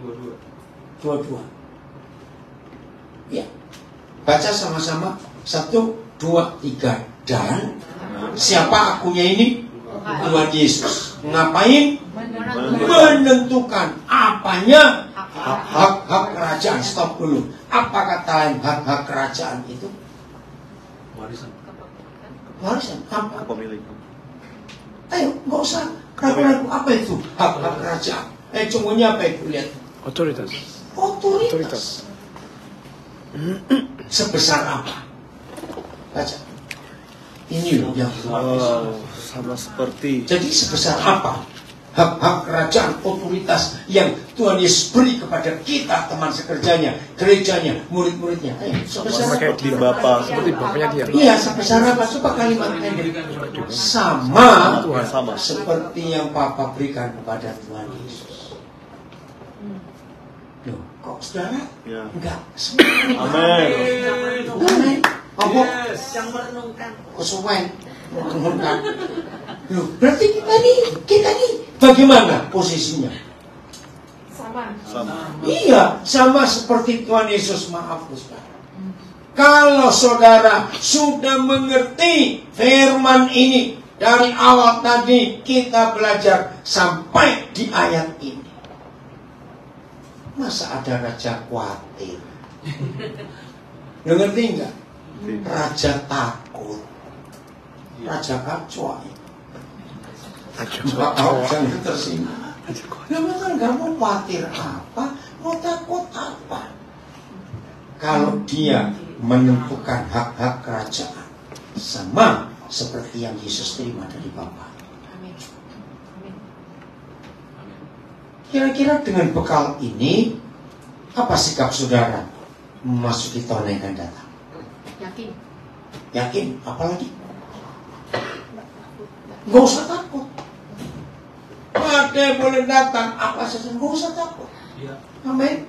22. Ya. Baca sama-sama. 1, 2, 3. Dan siapa akunya ini? Tuhan Yesus. Ngapain? Menentukan apanya? Hak-hak kerajaan. Stop dulu. Apa kata lain hak-hak kerajaan itu? Warisan. Warisan. Apa? Kepemilikan. Ayo, nggak usah ragu-ragu. Apa itu hak-hak kerajaan? Contohnya apa itu? Lihat. Otoritas. Otoritas. Sebesar apa? Baca. Ini loh yang luar biasa. Sama seperti. Jadi sebesar apa hak-hak kerajaan, otoritas yang Tuhan Yesus beri kepada kita, teman sekerjanya, gerejanya, murid-muridnya? Sebesar apa? Seperti Bapa. Seperti bapaknya dia. Iya, sebesar apa? Coba kalimat pendek. Sama Tuhan sama. seperti yang Papa berikan kepada Tuhan Yesus. Loh, kok saudara? Ya. Enggak. Amin. Amin. Apa? Yang merenungkan. Kesuwen. Merenungkan. Loh, berarti kita nih bagaimana posisinya? Sama. Sama. Iya, sama seperti Tuhan Yesus. Maaf, saudara. Kalau saudara sudah mengerti firman ini dari awal tadi kita belajar sampai di ayat ini, masa ada raja khawatir? Lo ngerti nggak? Raja takut, raja kacau. Jangan tersinggung. Memang nggak mau khawatir apa, mau takut apa? Kalau dia menentukan hak-hak kerajaan sama seperti yang Yesus terima dari Bapa. Amin. Amin. Kira-kira dengan bekal ini, apa sikap saudara memasuki tahun yang akan datang? Yakin. Yakin? Apalagi? Gak usah takut. Badai boleh datang, apa saja, gak usah takut. Iya. Amin.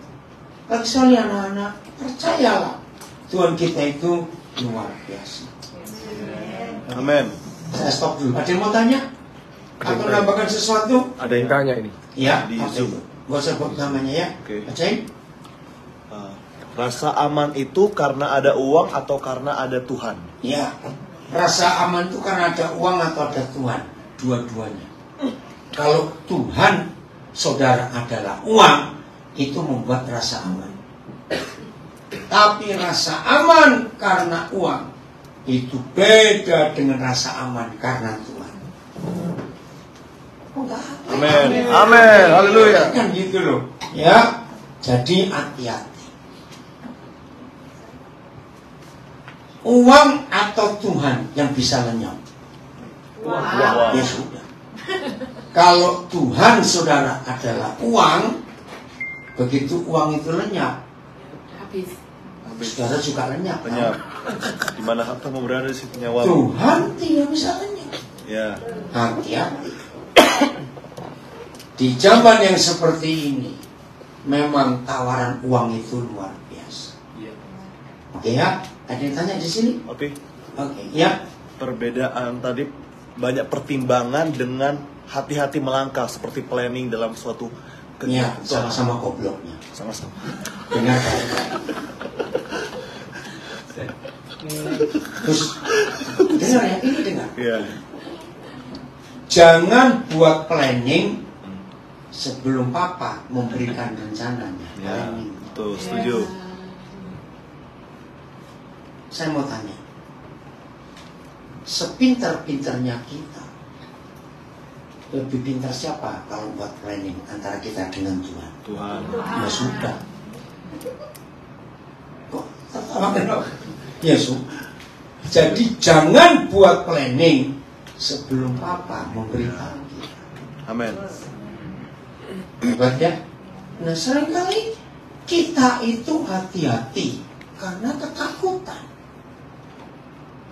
Bagi sekali anak-anak, percayalah Tuhan kita itu luar biasa. Amin. Saya stop dulu. Ada yang mau tanya? Atau menambahkan sesuatu? Ada yang Tanya ini. Ya, Di apa Zoom. itu? Gak usah sebut namanya ya. Oke. Bacain. Rasa aman itu karena ada uang atau karena ada Tuhan? Ya, rasa aman itu karena ada uang atau ada Tuhan. Dua-duanya. Kalau Tuhan saudara adalah uang, itu membuat rasa aman. Tapi rasa aman karena uang itu beda dengan rasa aman karena Tuhan. Oh, enggak. Amin. Amin. Haleluya. Kan gitu loh. Ya. Jadi hati-hati. Uang atau Tuhan yang bisa lenyap? Wow. Ya sudah. Kalau Tuhan saudara adalah uang, begitu uang itu lenyap, Habis. saudara juga lenyap. Lenyap. Di mana hartamu berada di situ nyawamu. Tuhan tidak bisa lenyap. Ya. Hati-hati. Di zaman yang seperti ini, memang tawaran uang itu luar biasa. Iya. Oke ya? Ada yang tanya di sini? Oke. Oke, ya. Perbedaan tadi banyak pertimbangan dengan hati-hati melangkah seperti planning dalam suatu Ya, kegiatan. sama-sama gobloknya. Sama-sama. Dengar baik. Terus dengar ya, ini dengar. Iya. Jangan buat planning sebelum papa memberikan rencananya. Ya, betul, setuju. Saya mau tanya, sepintar-pintarnya kita, lebih pintar siapa kalau buat planning antara kita dengan Tuhan? Tuhan. Ya sudah. Kok tertawa kenapa? Ya sudah. Jadi jangan buat planning sebelum papa memberitahu kita. Amin. Hebat ya? Nah seringkali kita itu hati-hati karena ketakutan.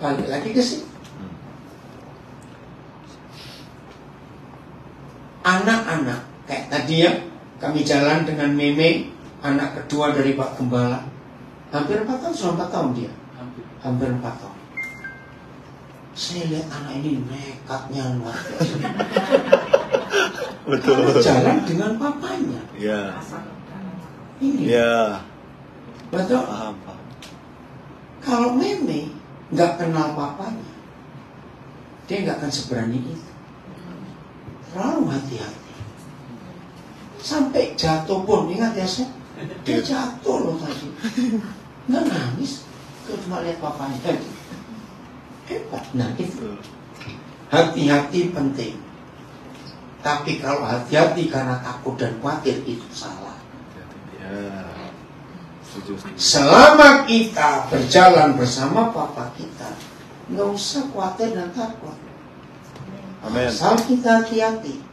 Balik lagi ke sini. Anak-anak kayak tadi ya, kami jalan dengan Meme, anak kedua dari Pak Gembala. Hampir 4 tahun, sudah 4 tahun dia. Hampir 4 tahun. Saya lihat anak ini nekatnya luar biasa. Betul. Karena jalan dengan papanya. Ya. Ini. Ya. Betul. Paham, paham. Kalau Meme nggak kenal papanya, dia nggak akan seberani itu. Terlalu hati-hati. Sampai jatuh pun, ingat ya saya, dia jatuh loh tadi. Nggak nangis, dia cuma lihat papanya. Hebat. Nah itu hati-hati penting. Tapi kalau hati-hati karena takut dan khawatir itu salah. Ya. Setuju, setuju. Selama kita berjalan bersama papa kita, nggak usah khawatir dan takut. Amin. Asal kita hati-hati.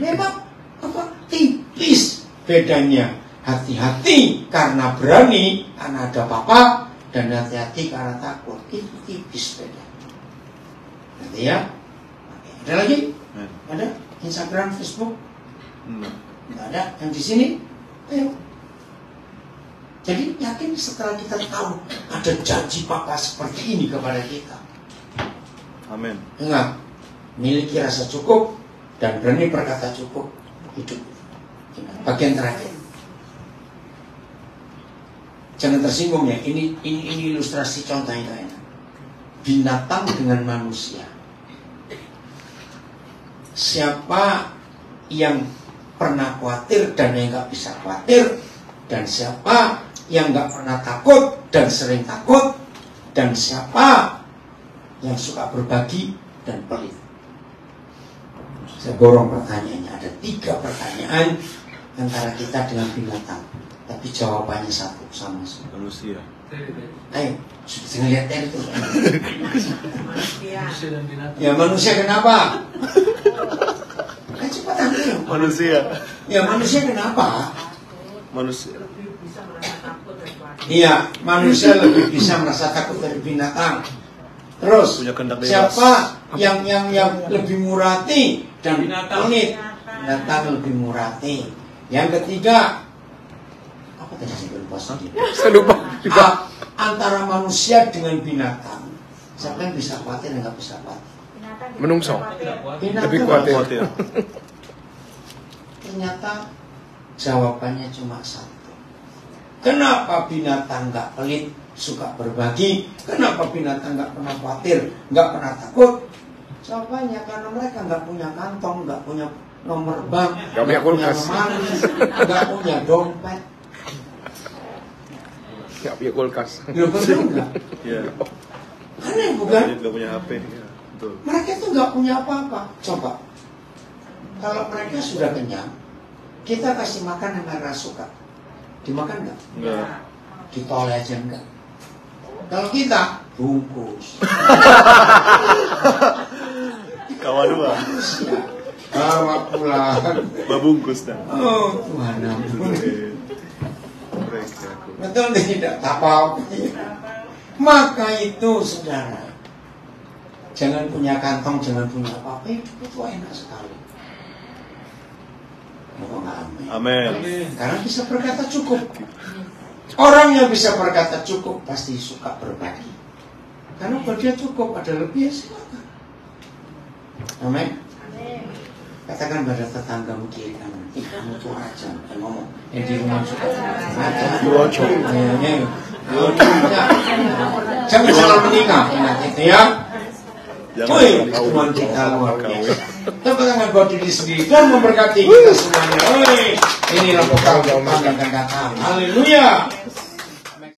Memang tipis bedanya. Hati-hati karena berani karena ada papa, dan hati-hati karena takut. Itu tipis beda. Nanti ya. Ada lagi? Ada? Instagram, Facebook? Nggak ada. Yang di sini? Ayo. Jadi yakin setelah kita tahu ada janji papa seperti ini kepada kita. Amin. Ingat, miliki rasa cukup dan berani berkata cukup hidup. Bagian terakhir. Jangan tersinggung ya. Ini ilustrasi contohnya enak. Binatang dengan manusia. Siapa yang pernah khawatir dan yang nggak bisa khawatir, dan siapa yang nggak pernah takut dan sering takut, dan siapa yang suka berbagi dan pelit. Saya borong pertanyaannya. Ada 3 pertanyaan antara kita dengan binatang, tapi jawabannya satu, sama semua. Manusia. Ayo, sudah lihat tadi tuh. Manusia dan binatang. Ya manusia kenapa? Cepat ayo. Manusia. Ya manusia kenapa? Manusia. Iya, manusia lebih bisa merasa takut dari binatang. Terus Punya kehendak bebas. siapa yang lebih murah hati dan Binatang. ini? Binatang lebih murah hati. Yang ketiga, apa tadi saya lupa sedikit. Saya lupa juga. Antara manusia dengan binatang, siapa yang bisa khawatir dan nggak bisa khawatir? Menungso. Binatang Lebih khawatir. Khawatir. Ternyata jawabannya cuma satu. Kenapa binatang nggak pelit, suka berbagi? Kenapa binatang nggak pernah khawatir, nggak pernah takut? Jawabannya karena mereka nggak punya kantong, nggak punya nomor bank, Nggak punya kulkas. lemari, nggak punya dompet. Nggak punya kulkas. Belum betul nggak? Iya. Aneh bukan? Dia nggak punya HP. Ya, betul. Mereka itu nggak punya apa-apa. Coba, kalau mereka sudah kenyang, kita kasih makan yang mereka suka, dimakan nggak? Enggak. Ditoleh aja enggak. Kalau kita bungkus. Kawan dua. Ya, bawa pulang. Babungkus dah. Oh Tuhan ampun. Mereka. Betul tidak? Apa-apa. Maka itu saudara, jangan punya kantong, jangan punya apa-apa, itu enak sekali. Amin. Karena bisa berkata cukup. Orang yang bisa berkata cukup pasti suka berbagi. Karena buat dia cukup, ada lebih ya silakan. Amin. Katakan pada tetanggamu kiri kanan, kamu tuh aja, ngomong. Yang di rumah suka aja. Jangan selalu meninggal, ingat itu ya. Wih, Tuhan kita luar biasa. Tepuk tangan buat diri sendiri dan memberkati kita semuanya. Wih, inilah bekal yang akan datang. Haleluya.